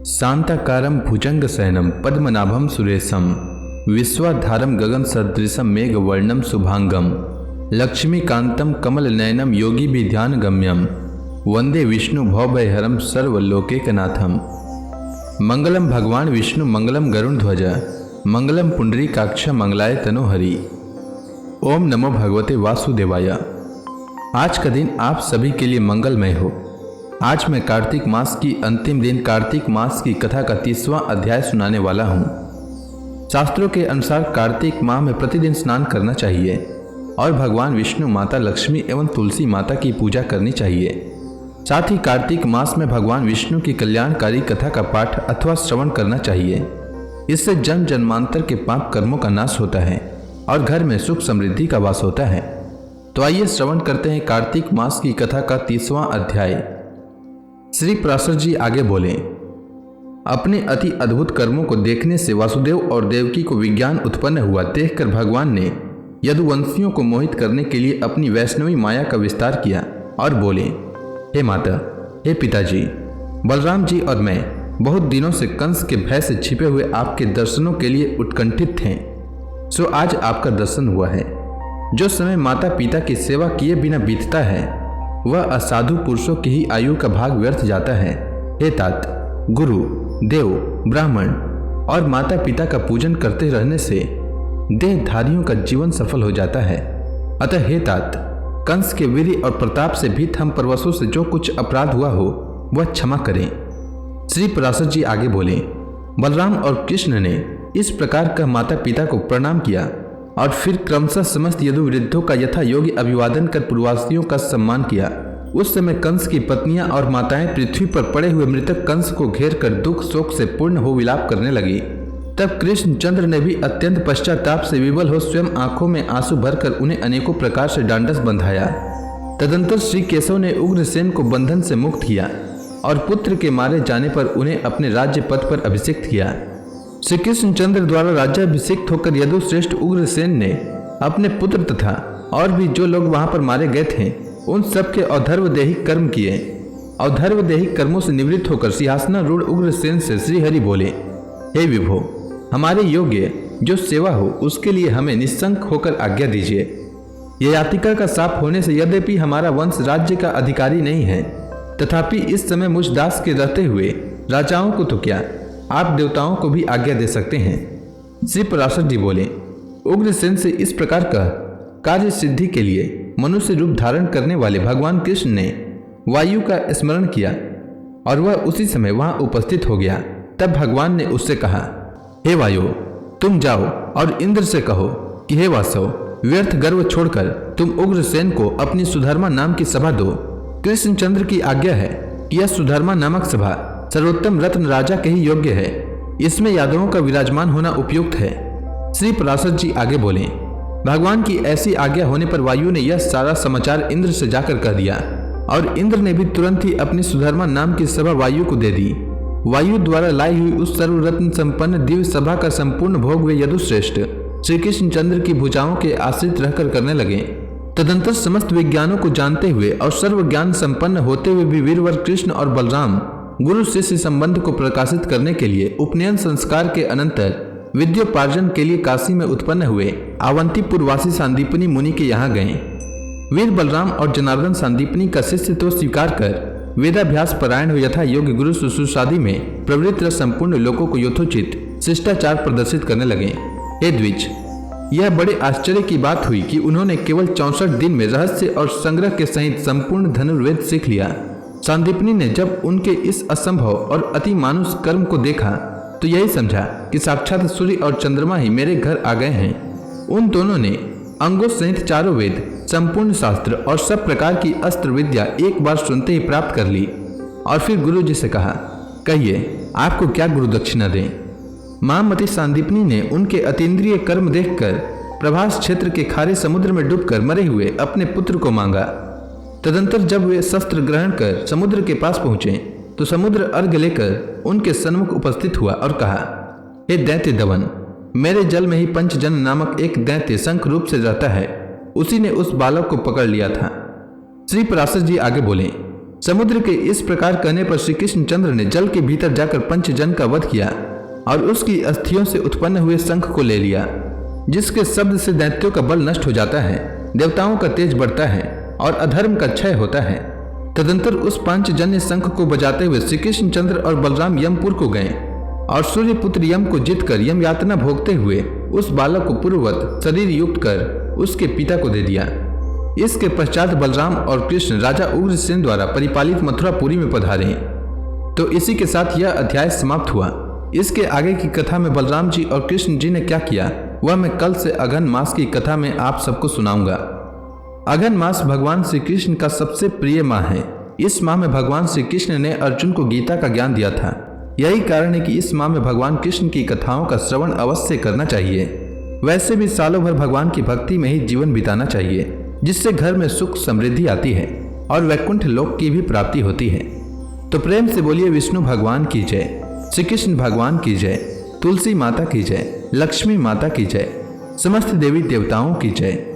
शांताकारं भुजंगशयनं पद्मनाभं सुरेशं विश्वाधारं गगनसदृशं मेघवर्णं शुभांगं लक्ष्मीकान्तं कमलनयनं योगिभिध्यानगम्यं वंदे विष्णु भवभयहरं सर्वलोकैकनाथं। मंगलम भगवान विष्णु मंगलम गरुड़ध्वज मंगलम पुंडरीकाक्ष मंगलाय तनोहरि। ओम नमो भगवते वासुदेवाय। आज का दिन आप सभी के लिए मंगलमय हो। आज मैं कार्तिक मास की अंतिम दिन कार्तिक मास की कथा का 30वां अध्याय सुनाने वाला हूँ। शास्त्रों के अनुसार कार्तिक माह में प्रतिदिन स्नान करना चाहिए और भगवान विष्णु, माता लक्ष्मी एवं तुलसी माता की पूजा करनी चाहिए। साथ ही कार्तिक मास में भगवान विष्णु की कल्याणकारी कथा का पाठ अथवा श्रवण करना चाहिए। इससे जन्म जन्मांतर के पाप कर्मों का नाश होता है और घर में सुख समृद्धि का वास होता है। तो आइए श्रवण करते हैं कार्तिक मास की कथा का 30वां अध्याय। श्री पराशर जी आगे बोले, अपने अति अद्भुत कर्मों को देखने से वासुदेव और देवकी को विज्ञान उत्पन्न हुआ। देखकर भगवान ने यदुवंशियों को मोहित करने के लिए अपनी वैष्णवी माया का विस्तार किया और बोले, हे माता, हे पिताजी, बलराम जी और मैं बहुत दिनों से कंस के भय से छिपे हुए आपके दर्शनों के लिए उत्कंठित थे। सो आज आपका दर्शन हुआ है। जो समय माता पिता की सेवा किए बिना बीतता है वह असाधु पुरुषों की ही आयु का भाग व्यर्थ जाता है। हे तात, गुरु, देव, ब्राह्मण और माता पिता का पूजन करते रहने से देहधारियों का जीवन सफल हो जाता है। अतः हे तात, कंस के वीर्य और प्रताप से भीत हम परवशों से जो कुछ अपराध हुआ हो वह क्षमा करें। श्री पराशर जी आगे बोले, बलराम और कृष्ण ने इस प्रकार का माता पिता को प्रणाम किया और फिर क्रमशः समस्त यदुवृद्धों का यथा योग्य अभिवादन कर पूर्ववासियों का सम्मान किया। उस समय कंस की पत्नियां और माताएं पृथ्वी पर पड़े हुए मृतक कंस को घेर कर दुख शोक से पूर्ण हो विलाप करने लगी। तब कृष्णचंद्र ने भी अत्यंत पश्चाताप से विवल हो स्वयं आंखों में आंसू भरकर उन्हें अनेकों प्रकार से डांडस बंधाया। तदंतर श्री केशव ने उग्रसेन को बंधन से मुक्त किया और पुत्र के मारे जाने पर उन्हें अपने राज्य पद पर अभिषिक्त किया। श्री कृष्णचंद्र द्वारा राज्याभिषिक्त होकर यदुश्रेष्ठ उग्रसेन ने अपने पुत्र तथा और भी जो लोग वहां पर मारे गए थे उन सबके अधर्वदेही कर्म किए। अधर्वदेही कर्मों से निवृत्त होकर सिंहासनारूढ़ उग्रसेन से श्रीहरि बोले, हे विभो, हमारे योग्य जो सेवा हो उसके लिए हमें निशंक होकर आज्ञा दीजिए। ययातिका का शाप होने से यद्यपि हमारा वंश राज्य का अधिकारी नहीं है, तथापि इस समय मुझ दास के रहते हुए राजाओं को तो क्या, आप देवताओं को भी आज्ञा दे सकते हैं। श्री पराशर जी बोले, उग्रसेन से इस प्रकार का कार्य सिद्धि के लिए मनुष्य रूप धारण करने वाले भगवान कृष्ण ने वायु का स्मरण किया और वह उसी समय वहां उपस्थित हो गया। तब भगवान ने उससे कहा, हे वायु, तुम जाओ और इंद्र से कहो कि हे वासव, व्यर्थ गर्व छोड़कर तुम उग्रसेन को अपनी सुधर्मा नाम की सभा दो। कृष्णचंद्र की आज्ञा है कि यह सुधर्मा नामक सभा सर्वोत्तम रत्न राजा के ही योग्य है। इसमें यादवों का विराजमान होना उपयुक्त है। श्री पराशर जी आगे बोले, भगवान की ऐसी आज्ञा होने पर वायु ने यह सारा समाचार इंद्र से जाकर कह दिया और इंद्र ने भी तुरंत ही अपनी सुधर्मा नाम की सभा वायु को दे दी। वायु द्वारा लाई हुई उस सर्वरत्न संपन्न दिव्य सभा का संपूर्ण भोग वे यदुश्रेष्ठ श्री कृष्णचंद्र की भुजाओं के आश्रित रहकर करने लगे। तदंतर समस्त विज्ञानों को जानते हुए और सर्व ज्ञान संपन्न होते हुए भी वीरवर कृष्ण और बलराम गुरु शिष्य संबंध को प्रकाशित करने के लिए उपनयन संस्कार के अनंतर विद्योपार्जन के लिए काशी में उत्पन्न हुए अवंतीपुरवासी सांदीपनी मुनि के यहाँ गए। वीर बलराम और जनार्दन सांदीपनी का शिष्य तो स्वीकार कर वेदाभ्यास परायण हो यथा योग्य गुरु शुश्रूषादि में प्रवृत्त रह संपूर्ण लोगों को यथोचित शिष्टाचार प्रदर्शित करने लगे। हे द्विज, यह बड़े आश्चर्य की बात हुई कि उन्होंने केवल 64 दिन में रहस्य और संग्रह के सहित संपूर्ण धनुर्वेद सीख लिया। सांदीपनी ने जब उनके इस असंभव और अति मानुष कर्म को देखा तो यही समझा कि साक्षात सूर्य और चंद्रमा ही मेरे घर आ गए हैं। उन दोनों ने अंगों सहित चारों वेद, संपूर्ण शास्त्र और सब प्रकार की अस्त्र विद्या एक बार सुनते ही प्राप्त कर ली और फिर गुरु जी से कहा, कहिए आपको क्या गुरु दक्षिणा दें। महामती सांदीपनी ने उनके अतीन्द्रिय कर्म देखकर प्रभास क्षेत्र के खारे समुद्र में डूबकर मरे हुए अपने पुत्र को मांगा। तदंतर जब वे शस्त्र ग्रहण कर समुद्र के पास पहुंचे तो समुद्र अर्घ्य लेकर उनके सन्मुख उपस्थित हुआ और कहा, हे दैत्य दवन, मेरे जल में ही पंचजन नामक एक दैत्य शंख रूप से रहता है। उसी ने उस बालक को पकड़ लिया था। श्री पराशर जी आगे बोले, समुद्र के इस प्रकार कहने पर श्री कृष्णचंद्र ने जल के भीतर जाकर पंचजन का वध किया और उसकी अस्थियों से उत्पन्न हुए शंख को ले लिया, जिसके शब्द से दैत्यों का बल नष्ट हो जाता है, देवताओं का तेज बढ़ता है और अधर्म का क्षय होता है। तदंतर उस पांचजन्य शंख को बजाते हुए श्री कृष्णचंद्र और बलराम यमपुर को गए और सूर्यपुत्र यम को जीतकर यम यातना भोगते हुए उस बालक को पूर्ववत शरीर युक्त कर उसके पिता को दे दिया। इसके पश्चात बलराम और कृष्ण राजा उग्रसेन द्वारा परिपालित मथुरापुरी में पधारे। तो इसी के साथ यह अध्याय समाप्त हुआ। इसके आगे की कथा में बलराम जी और कृष्ण जी ने क्या किया वह मैं कल से अघन मास की कथा में आप सबको सुनाऊंगा। अघन मास भगवान श्री कृष्ण का सबसे प्रिय माह है। इस माह में भगवान श्री कृष्ण ने अर्जुन को गीता का ज्ञान दिया था। यही कारण है कि इस माह में भगवान कृष्ण की कथाओं का श्रवण अवश्य करना चाहिए। वैसे भी सालों भर भगवान की भक्ति में ही जीवन बिताना चाहिए, जिससे घर में सुख समृद्धि आती है और वैकुंठ लोक की भी प्राप्ति होती है। तो प्रेम से बोलिए विष्णु भगवान की जय, श्री कृष्ण भगवान की जय, तुलसी माता की जय, लक्ष्मी माता की जय, समस्त देवी देवताओं की जय।